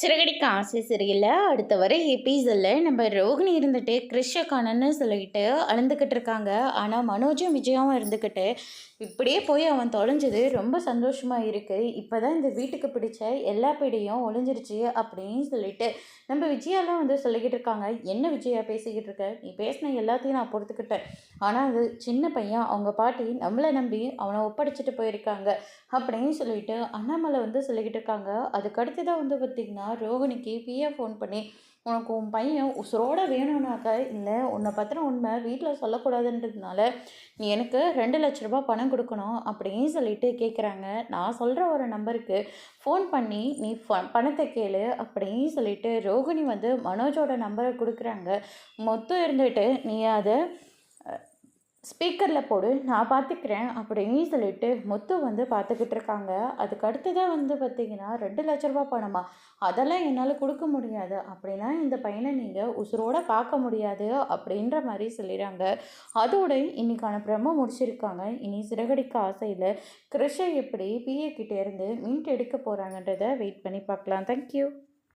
சிறகடிக்க ஆசை சரியில்ல. அடுத்த வர எபிசோட்ல நம்ம ரோகிணி இருந்துட்டு கிறிஷ காணோன்னு சொல்லிட்டு அழுந்துக்கிட்டு இருக்காங்க. ஆனா மனோஜும் விஜயாவும் இருந்துக்கிட்டு இப்படியே போய் அவன் தொலைஞ்சது ரொம்ப சந்தோஷமா இருக்கு. இப்பதான் இந்த வீட்டுக்கு பிடிச்ச எல்லா பீடையும் ஒளிஞ்சிருச்சு அப்படின்னு சொல்லிட்டு நம்ம விஜயாலாம் வந்து சொல்லிக்கிட்டு இருக்காங்க. என்ன விஜயா பேசிக்கிட்டு இருக்க? நீ பேசின எல்லாத்தையும் நான் பொறுத்துக்கிட்டேன். ஆனா அது சின்ன பையன், அவங்க பாட்டி நம்மளை நம்பி அவனை ஒப்படைச்சிட்டு போயிருக்காங்க அப்படின்னு சொல்லிட்டு அண்ணாமலை வந்து சொல்லிக்கிட்டு இருக்காங்க. அதுக்கு அடுத்ததான் வந்து பார்த்திங்கன்னா ரோகிணிக்கு பிஏ ஃபோன் பண்ணி, உனக்கு உன் பையன் உசுரோட வேணும்னாக்கா, இல்லை உன்னை பற்றின உண்மை வீட்டில் சொல்லக்கூடாதுன்றதுனால நீ எனக்கு 2,00,000 பணம் கொடுக்கணும் அப்படின்னு சொல்லிட்டு கேட்குறாங்க. நான் சொல்கிற ஒரு நம்பருக்கு ஃபோன் பண்ணி நீ பணத்தை கேளு அப்படின்னு சொல்லிட்டு ரோகிணி வந்து மனோஜோட நம்பரை கொடுக்குறாங்க. மொத்தம் இருந்துட்டு நீ அதை ஸ்பீக்கரில் போடு, நான் பார்த்துக்கிறேன் அப்படின்னு சொல்லிட்டு முத்து வந்து பார்த்துக்கிட்டு இருக்காங்க. அதுக்கு அடுத்ததான் வந்து பார்த்திங்கன்னா 2,00,000 பணமா, அதெல்லாம் என்னால் கொடுக்க முடியாது, அப்படின்னா இந்த பையனை நீங்கள் உசுரோடு பார்க்க முடியாது அப்படின்ற மாதிரி சொல்லிடுறாங்க. அதோட இன்னைக்கான ப்ரமோ முடிச்சிருக்காங்க. இனி சிறகடிக்க ஆசையில் கிருஷை எப்படி பிஏ கிட்டே இருந்து மீட் எடுக்க போகிறாங்கன்றதை வெயிட் பண்ணி பார்க்கலாம். தேங்க்யூ.